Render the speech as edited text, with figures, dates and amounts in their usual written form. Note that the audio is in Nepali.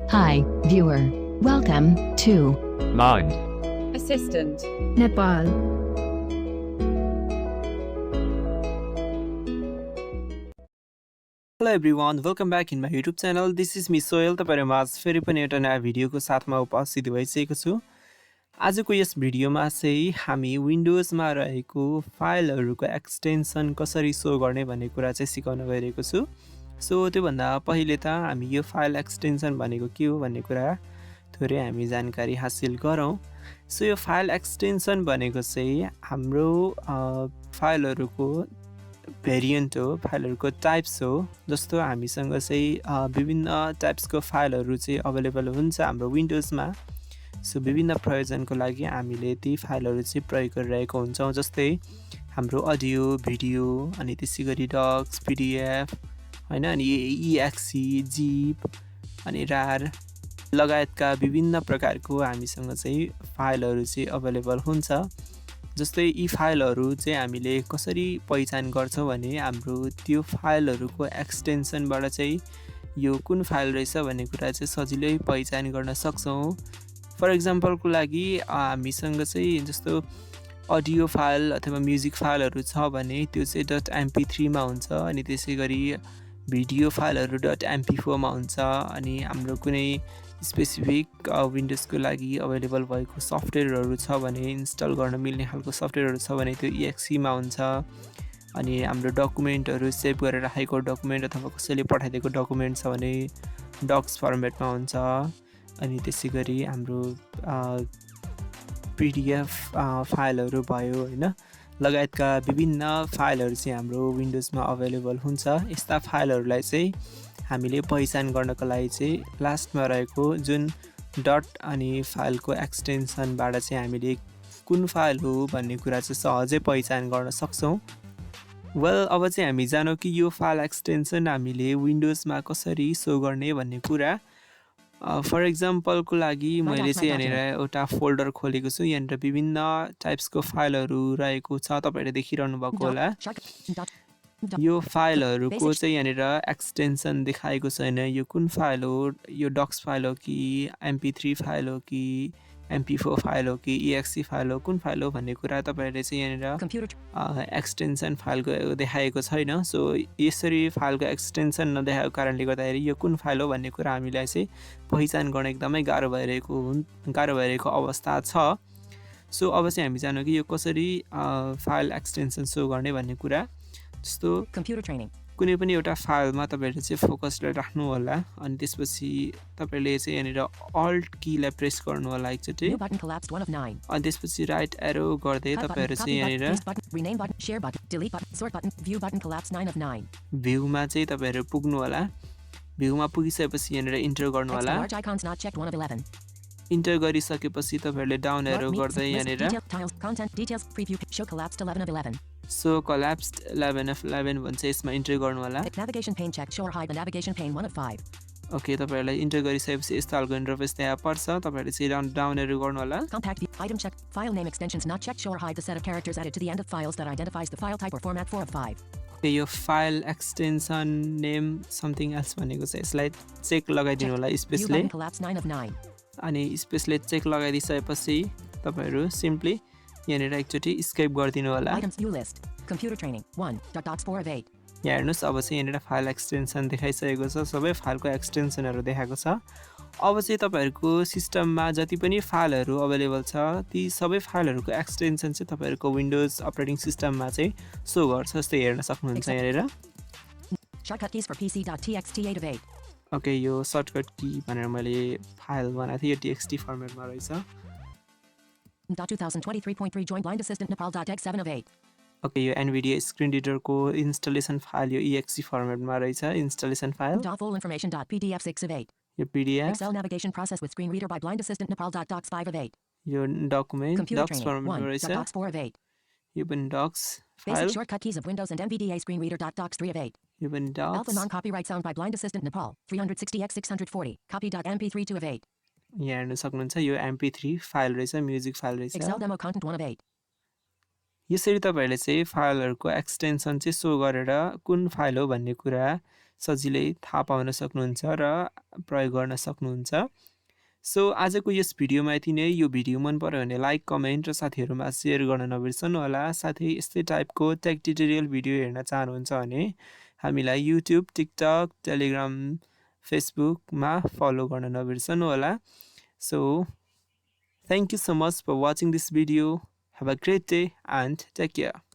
Hi, viewer. Welcome to Mind. Assistant. Nepal. Hello everyone, welcome back in my YouTube channel. This is me soyal. तपाईहरुमा आज फेरि पनि एउटा नयाँ भिडियोको साथमा उपस्थित भइसकेको छु। आजको यस भिडियोमा चाहिँ हामी विन्डोजमा रहेको फाइलहरुको एक्सटेन्सन कसरी शो गर्ने भन्ने कुरा चाहिँ सिकाउन गइरहेको छु। सो त्यो भन्दा पहिले त हामी यो फाइल एक्सटेन्सन भनेको के हो भन्ने कुरा थोरै हामी जानकारी हासिल गरौँ। सो यो फाइल एक्सटेन्सन भनेको चाहिँ हाम्रो फाइलहरुको भेरिएन्ट हो, फाइलहरुको टाइप्स हो। जस्तो हामीसँग चाहिँ विभिन्न टाइप्सको फाइलहरु चाहिँ अवेलेबल हुन्छ हाम्रो विन्डोजमा। सो विभिन्न प्रयोजनको लागि हामीले ती फाइलहरु चाहिँ प्रयोग गरिरहेको हुन्छौं। जस्तै हाम्रो अडियो, भिडियो, अनि त्यसैगरी डक्स, पीडीएफ हैन, अनि EXE, जिप अनि रार लगायतका विभिन्न प्रकारको हामीसँग चाहिँ फाइलहरु चाहिँ अवेलेबल हुन्छ। जस्तै यी फाइलहरु चाहिँ हामीले कसरी पहिचान गर्छौं भने हाम्रो त्यो फाइलहरुको एक्सटेन्सनबाट चाहिँ यो कुन फाइल रहेछ भन्ने कुरा चाहिँ सजिलै पहिचान गर्न सक्छौं। फर एक्जाम्पलको लागि हामीसँग चाहिँ जस्तो अडियो फाइल अथवा म्युजिक फाइलहरु छ भने त्यो चाहिँ .mp3 मा हुन्छ, अनि त्यसैगरी भिडियो फाइलहरु .mp4 मा हुन्छ, अनि हाम्रो कुनै स्पेसिफिक विन्डोजको लागि अवेलेबल भएको सफ्टवेयरहरु छ भने इन्स्टल गर्न मिल्ने खालको सफ्टवेयरहरु छ भने त्यो EXE मा हुन्छ। अनि हाम्रो डकुमेन्टहरु सेभ गरेर राखेको डकुमेन्ट अथवा कसैले पठाइदिएको डकुमेन्ट छ भने डक्स फर्मेटमा हुन्छ। अनि त्यसैगरी हाम्रो पीडीएफ फाइलहरु भयो हैन, लगायतका विभिन्न फाइलहरु चाहिँ हाम्रो विन्डोजमा अवेलेबल हुन्छ। यस्ता फाइलहरुलाई चाहिँ हामीले पहिचान गर्नको लागि चाहिँ लास्टमा रहेको जुन डट अनि फाइलको एक्सटेन्सनबाट चाहिँ हामीले कुन फाइल हो भन्ने कुरा चाहिँ सहजै पहिचान गर्न सक्छौं। वेल, अब चाहिँ हामी जानौं कि यो फाइल एक्सटेन्सन हामीले विन्डोजमा कसरी शो गर्ने भन्ने कुरा। फर एक्जाम्पलको लागि मैले चाहिँ यहाँनिर एउटा फोल्डर खोलेको छु। यहाँनिर विभिन्न टाइप्सको फाइलहरु रहेको छ, तपाईहरुले देखिरहनु भएको होला। यो फाइलहरुको चाहिँ यहाँनिर एक्सटेन्सन देखाएको छैन। यो कुन फाइल हो, यो डक्स फाइल हो कि mp3 फाइल हो कि mp4 फाइल हो कि EXE फाइल हो, कुन फाइल हो भन्ने कुरा तपाईहरुले चाहिँ यहाँनिर एक्सटेन्सन फाइलको देखाएको छैन। सो यसरी फाइलको एक्सटेन्सन नदेखाएको कारणले गर्दाखेरि यो कुन फाइल हो भन्ने कुरा हामीलाई चाहिँ पहिचान गर्न एकदमै गाह्रो भइरहेको अवस्था छ। सो अब चाहिँ हामी जानौं कि यो कसरी फाइल एक्सटेन्सन शो गर्ने भन्ने कुरा। जस्तो कुनै पनि एउटा फाइलमा तपाईहरुले चाहिँ फोकस राख्नु होला, अनि त्यसपछि तपाईहरुले चाहिँ यहाँनिर अल्ट कीलाई प्रेस गर्नु होला एकचोटी, अनि त्यसपछि राइट एरो गर्दै तपाईहरु चाहिँ यहाँनिर भ्यूमा चाहिँ तपाईहरु पुग्नु होला। भ्यूमा पुगिसकेपछि यहाँनिर इन्टर गर्नु होला। इन्टर गरिसकेपछि तपाईहरुले डाउन एरो गर्दै यहाँनिर सो collapsed 11 of 11 भन्छ, यसमा इन्टर गर्नु होला। ओके, तपाईहरुलाई इन्टर गरिसकेपछि यस्तो खालको इन्टरफेस त्यहाँ पर्छ। तपाईहरुले चाहिँ डाउन एरो गर्नु होला। यो file extension name something else भनेको चाहिँ यसलाई चेक लगाइदिनु होला स्पेसले, अनि स्पेसले चेक लगाइदिसकेपछि तपाईहरु सिम्पली यहाँनिर एकचोटी स्केप गरिदिनु होला। यहाँ हेर्नुस्, अब चाहिँ यहाँनिर फाइल एक्सटेन्सन देखाइसकेको छ, सबै फाइलको एक्सटेन्सनहरु देखाएको छ। अब चाहिँ तपाईहरुको सिस्टममा जति पनि फाइलहरु अवेलेबल छ ती सबै फाइलहरुको एक्सटेन्सन चाहिँ तपाईहरुको विन्डोज अपरेटिङ सिस्टममा चाहिँ शो गर्छ। जस्तै हेर्न सक्नुहुन्छ यहाँनिर। ओके, यो सर्टकट की भनेर मैले फाइल बनाएको थिएँ, यो txt फर्मेटमा रहेछ। 2023.3 join blind assistant nepal.x7 of 8. Okay, यो NVIDIA स्क्रिन रिडरको इन्स्टलेसन फाइल यो EXE फर्मेटमा रहेछ, installation file. Full information.pdf 6 of 8. यो PDF Excel navigation process with screen reader by blind assistant nepal.docs 5 of 8. यो डकुमेन्ट डक्स फर्मेटमा रहेछ। Docs 4 of 8. यो पनि docs Basic file. shortcut keys of Windows and NVDA screen reader.docs 3 of 8. यो पनि Alpha docs. non-copyright sound by blind assistant Nepal 360x 640. Copy.mp3 2 of 8. यहाँ हेर्न सक्नुहुन्छ यो mp3 फाइल रहेछ, म्युजिक फाइल रहेछ। Excel demo content 1 of 8. यसरी तपाईहरुले चाहिँ फाइलहरुको एक्सटेन्सन चाहिँ शो गरेर कुन फाइल हो भन्ने कुरा सजिलै थाहा पाउन सक्नुहुन्छ र प्रयोग गर्न सक्नुहुन्छ। सो आजको यस भिडियोमा यति नै। यो भिडियो मन पर्यो भने लाइक, कमेन्ट र साथीहरूमा सेयर गर्न नबिर्सनुहोला। साथै यस्तै टाइपको टेक ट्युटोरियल भिडियो हेर्न चाहनुहुन्छ भने हामीलाई युट्युब, टिकटक, टेलिग्राम, फेसबुकमा फलो गर्न नबिर्सनुहोला। So thank you so much for watching this video. Have a great day and take care.